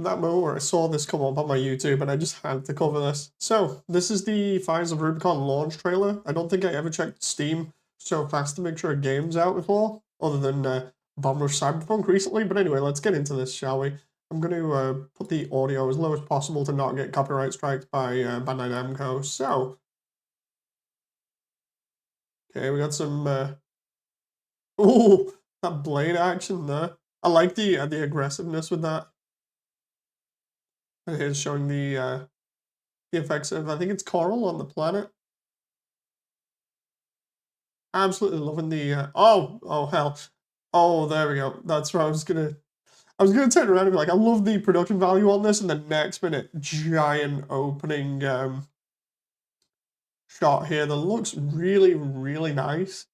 that moment where I saw this come up on my YouTube and I just had to cover this. So, this is the Fires of Rubicon launch trailer. I don't think I ever checked Steam so fast to make sure a game's out before, other than Bomb Rush Cyberpunk recently. But anyway, let's get into this, shall we? I'm going to put the audio as low as possible to not get copyright striked by Bandai Namco. So, okay, we got some... ooh, that blade action there. I like the aggressiveness with that. And here's showing the effects of, I think it's coral on the planet. Absolutely loving the, oh hell. Oh, there we go. That's where I was gonna turn around and be like, I love the production value on this, and the next minute, giant opening, shot here that looks really, really nice.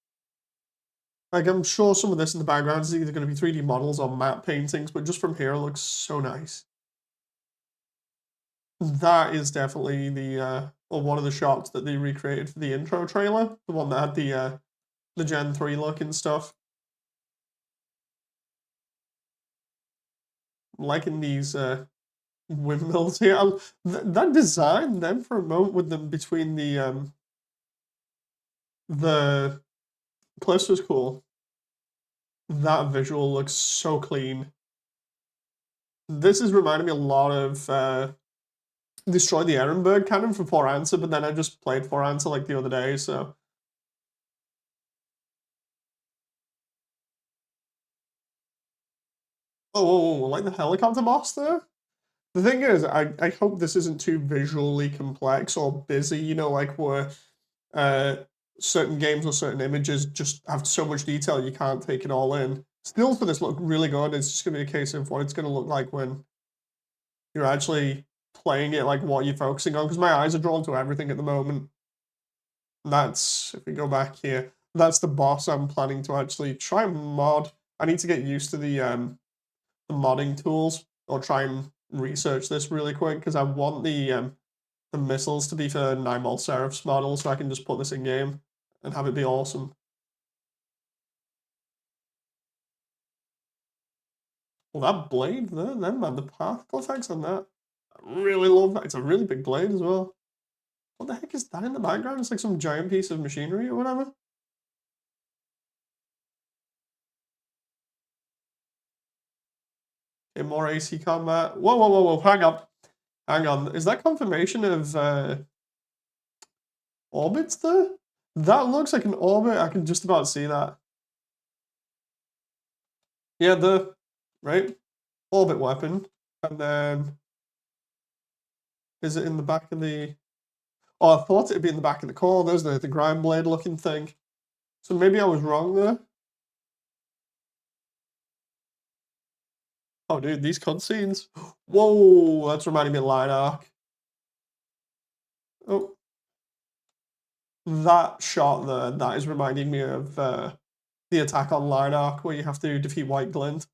Like, I'm sure some of this in the background is either gonna be 3D models or matte paintings, but just from here, it looks so nice. That is definitely or one of the shots that they recreated for the intro trailer, the one that had the Gen 3 look and stuff. I'm liking these windmills here. That design, then for a moment with them between the cliffs was cool. That visual looks so clean. This is reminding me a lot of Destroy the Ehrenberg canon for For Answer, but then I just played For Answer like the other day, so. Oh, whoa, whoa, like the helicopter boss there? The thing is, I hope this isn't too visually complex or busy, you know, like where uh, certain games or certain images just have so much detail you can't take it all in. Still, for this look really good. It's just gonna be a case of what it's gonna look like when you're actually playing it, like what you're focusing on. Because my eyes are drawn to everything at the moment. That's, if we go back here, that's the boss I'm planning to actually try and mod. I need to get used to the modding tools, or try and research this really quick because I want the missiles to be for 9 Seraph's model, so I can just put this in game and have it be awesome. Well, that blade there, then man, the particle effects on that, I really love that. It's a really big blade as well. What the heck is that in the background? It's like some giant piece of machinery or whatever. Okay, more AC combat. Whoa, whoa, whoa, whoa, hang on. Hang on. Is that confirmation of orbits there? That looks like an orbit. I can just about see that. Yeah, right? Orbit weapon. And then, is it in the back of the... Oh, I thought it'd be in the back of the core. There's the grind blade looking thing. So maybe I was wrong there. Oh, dude, these cutscenes. Whoa, that's reminding me of Line Arc. Oh, that shot there, that is reminding me of the attack on Line Arc where you have to defeat White Glint.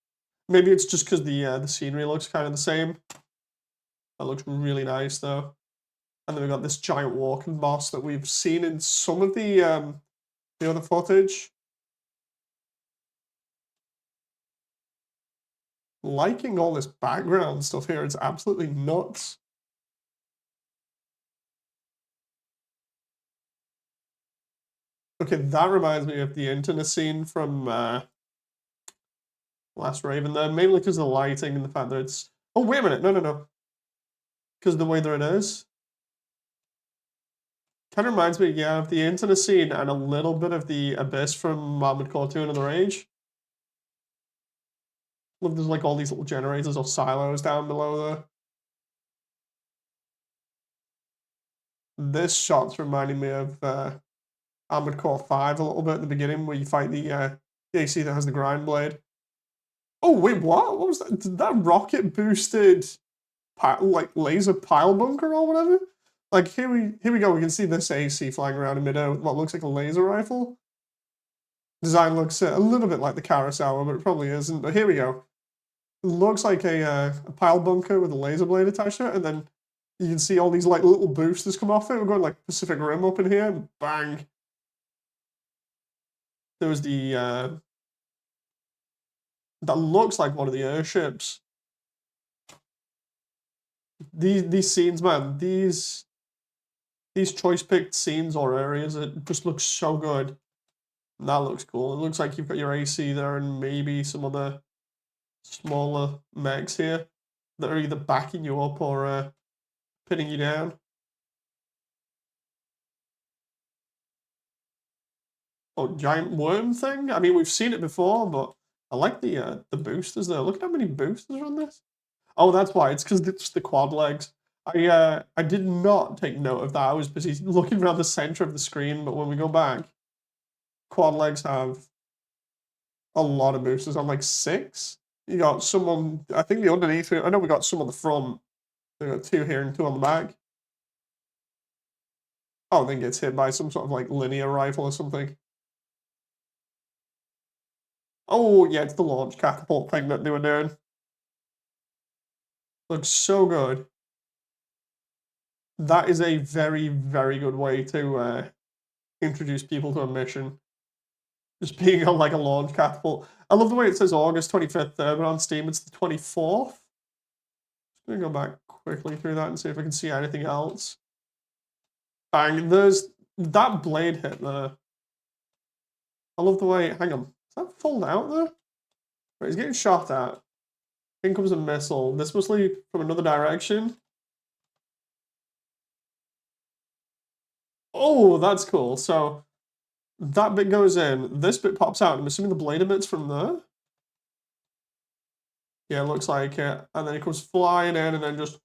Maybe it's just because the scenery looks kind of the same. That looks really nice though. And then we've got this giant walking boss that we've seen in some of the other footage. Liking all this background stuff here, it's absolutely nuts. Okay, that reminds me of the internet scene from Last Raven there, mainly because of the lighting and the fact that it's... Oh, wait a minute, no, no, no. Because the way that it is. Kind of reminds me, yeah, of the internet scene and a little bit of the Abyss from Armored Core 2 Another Age. Look, there's like all these little generators or silos down below there. This shot's reminding me of Armored Core 5 a little bit at the beginning, where you fight the AC that has the grind blade. Oh, wait, what? What was that? Did that rocket boosted like laser pile bunker or whatever? Like here we go. We can see this AC flying around in midair with what looks like a laser rifle. Design looks a little bit like the Carousel, but it probably isn't. But here we go. It looks like a pile bunker with a laser blade attached to it, and then you can see all these like little boosters come off it. We're going like Pacific Rim up in here, and bang. There was the that looks like one of the airships. These scenes, man, these choice picked scenes or areas, it just looks so good. And that looks cool. It looks like you've got your AC there and maybe some other smaller mechs here that are either backing you up or pinning you down. Oh, giant worm thing? I mean, we've seen it before, but I like the boosters there. Look at how many boosters are on this. Oh, that's why. It's because it's the quad legs. I did not take note of that. I was busy looking around the center of the screen, but when we go back, quad legs have a lot of boosters on, like 6. You got some on, I think the underneath. I know we got some on the front. We got 2 here and 2 on the back. Oh, then gets hit by some sort of like linear rifle or something. Oh, yeah, it's the launch catapult thing that they were doing. Looks so good. That is a very, very good way to introduce people to a mission. Just being on like a launch catapult. I love the way it says August 25th there, but on Steam it's the 24th. Just gonna go back quickly through that and see if I can see anything else. Bang, there's that blade hit there. I love the way, hang on, is that falling out there? Right, he's getting shot at. In comes a missile. This must lead from another direction. Oh, that's cool. So that bit goes in, this bit pops out. I'm assuming the blade emits from there. Yeah, it looks like it. And then it comes flying in and then just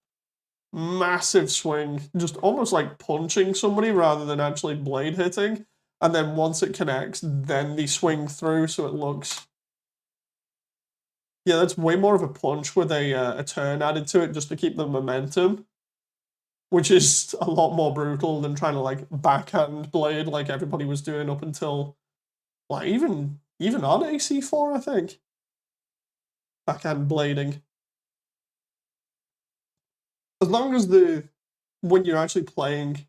massive swing, just almost like punching somebody rather than actually blade hitting. And then once it connects, then they swing through so it looks... Yeah, that's way more of a punch with a turn added to it just to keep the momentum, which is a lot more brutal than trying to like backhand blade like everybody was doing up until like even on AC4, I think. Backhand blading. As long as when you're actually playing,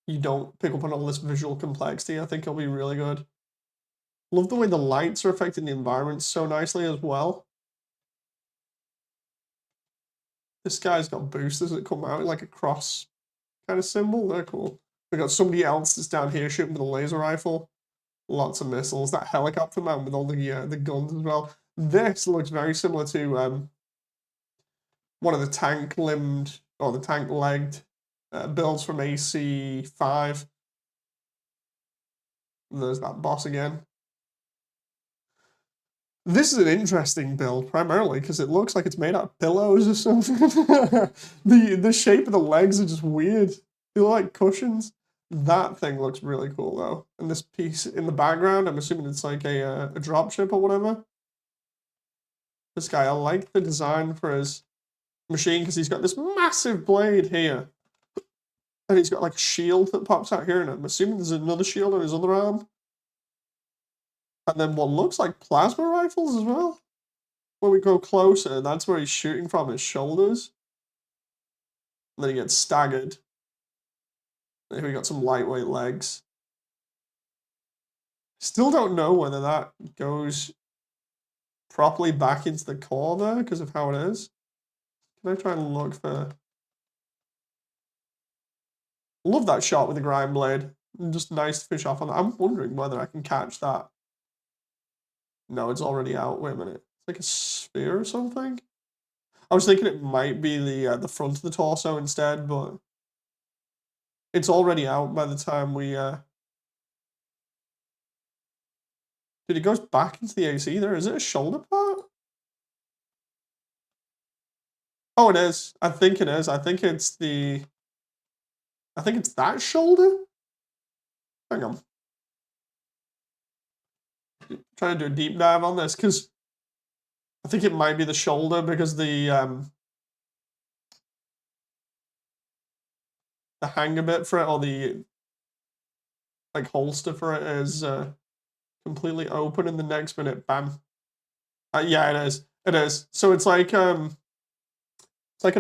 you don't pick up on all this visual complexity, I think it'll be really good. Love the way the lights are affecting the environment so nicely as well. This guy's got boosters that come out like a cross kind of symbol. They're cool. We got somebody else that's down here shooting with a laser rifle. Lots of missiles. That helicopter man with all the guns as well. This looks very similar to one of the tank limbed or the tank legged builds from AC5. There's that boss again. This is an interesting build, primarily because it looks like it's made out of pillows or something. The shape of the legs are just weird. They look like cushions. That thing looks really cool though. And this piece in the background, I'm assuming it's like a dropship or whatever. This guy, I like the design for his machine because he's got this massive blade here. And he's got like a shield that pops out here, and I'm assuming there's another shield on his other arm. And then what looks like plasma rifles as well. When we go closer, that's where he's shooting from, his shoulders. And then he gets staggered. And here we got some lightweight legs. Still don't know whether that goes properly back into the core there because of how it is. Can I try and look for... Love that shot with the grind blade. Just nice to fish off on that. I'm wondering whether I can catch that. No, it's already out. Wait a minute. It's like a sphere or something? I was thinking it might be the front of the torso instead, but it's already out by the time we Dude, it goes back into the AC there. Is it a shoulder part? Oh, it is. I think it is. I think it's that shoulder? Hang on. Trying to do a deep dive on this, because I think it might be the shoulder because the hanger bit for it, or the like holster for it is completely open, and the next minute, bam. Yeah, it is. It is. So it's like an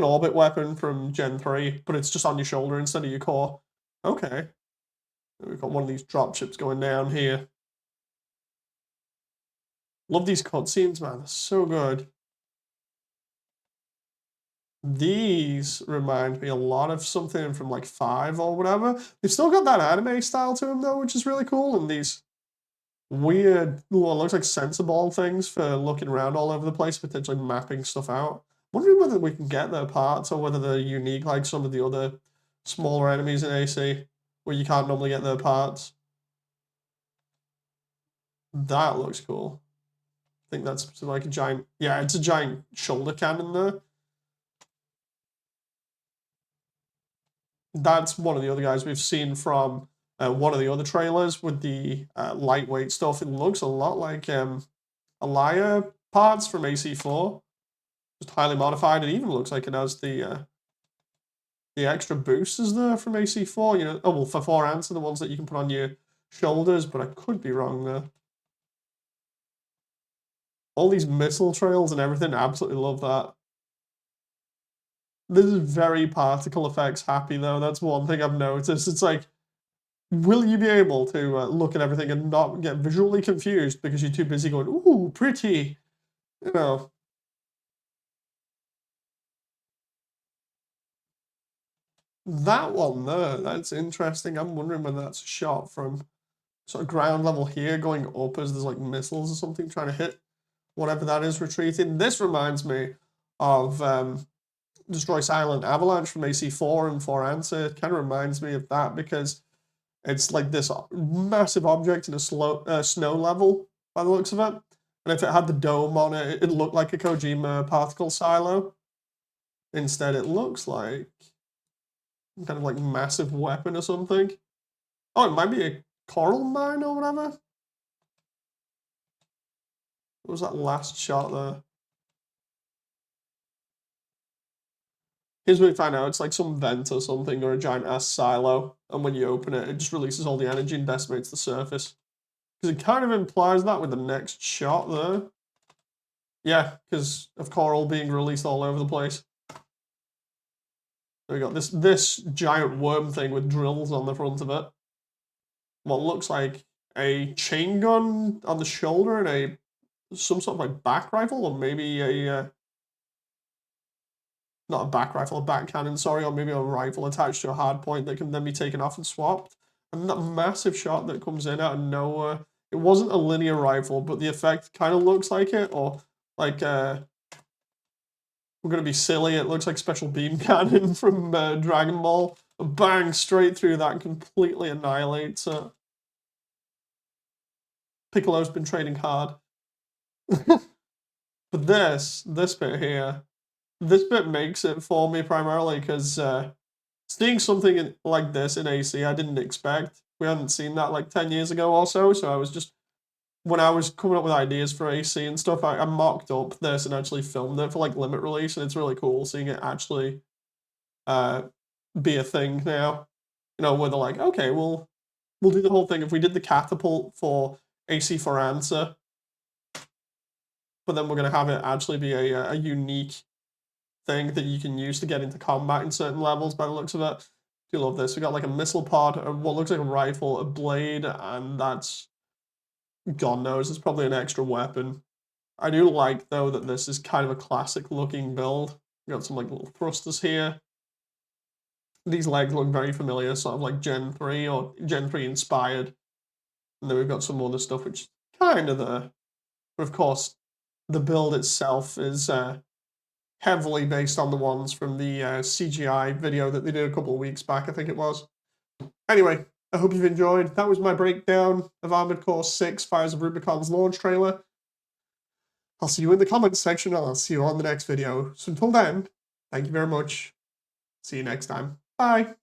orbit weapon from Gen 3, but it's just on your shoulder instead of your core. Okay. We've got one of these dropships going down here. Love these cutscenes, man. They're so good. These remind me a lot of something from like 5 or whatever. They've still got that anime style to them though, which is really cool. And these weird, well, it looks like sensor ball things for looking around all over the place, potentially mapping stuff out. Wondering whether we can get their parts or whether they're unique like some of the other smaller enemies in AC, where you can't normally get their parts. That looks cool. I think that's like a giant, yeah, it's a giant shoulder cannon there. That's one of the other guys we've seen from one of the other trailers with the lightweight stuff. It looks a lot like Alaya parts from AC4, just highly modified. It even looks like it has the extra boosters there from AC4. You know, oh well, for 4 answer, the ones that you can put on your shoulders, but I could be wrong there. All these missile trails and everything, absolutely love that. This is very particle effects happy though. That's one thing I've noticed. It's like, will you be able to look at everything and not get visually confused because you're too busy going, ooh, pretty, you know? That one there, that's interesting. I'm wondering whether that's a shot from sort of ground level here going up as there's like missiles or something trying to hit whatever that is retreating. This reminds me of Destroy Silent Avalanche from AC4 and 4 Answer. It kind of reminds me of that because it's like this massive object in a snow level by the looks of it. And if it had the dome on it, it looked like a Kojima particle silo. Instead, it looks like kind of like massive weapon or something. Oh, it might be a coral mine or whatever. What was that last shot there? Here's what we find out. It's like some vent or something, or a giant ass silo. And when you open it, it just releases all the energy and decimates the surface. Because it kind of implies that with the next shot there. Yeah, because of coral being released all over the place. We got this giant worm thing with drills on the front of it. What looks like a chain gun on the shoulder and some sort of like back rifle, or maybe a not a back rifle, a back cannon, sorry, or maybe a rifle attached to a hard point that can then be taken off and swapped. And that massive shot that comes in out of nowhere. It wasn't a linear rifle, but the effect kind of looks like it, or like we're gonna be silly. It looks like Special Beam Cannon from Dragon Ball. Bang straight through that and completely annihilates it. Piccolo's been training hard. But this bit here, this bit makes it for me primarily because seeing something like this in AC, I didn't expect. We hadn't seen that like 10 years ago or so, so I was just, when I was coming up with ideas for AC and stuff, I mocked up this and actually filmed it for like limit release, and it's really cool seeing it actually be a thing now. You know, where they're like, okay, we'll do the whole thing. If we did the catapult for AC for answer, but then we're going to have it actually be a unique thing that you can use to get into combat in certain levels by the looks of it. I do love this. We got like a missile pod, what looks like a rifle, a blade, and that's, God knows, it's probably an extra weapon. I do like, though, that this is kind of a classic looking build. We got some like little thrusters here. These legs look very familiar, sort of like Gen 3 or Gen 3 inspired. And then we've got some other stuff which is kind of there. But of course, the build itself is heavily based on the ones from the CGI video that they did a couple of weeks back, I think it was. Anyway, I hope you've enjoyed. That was my breakdown of Armored Core 6 Fires of Rubicon's launch trailer. I'll see you in the comments section, and I'll see you on the next video. So until then, thank you very much. See you next time. Bye.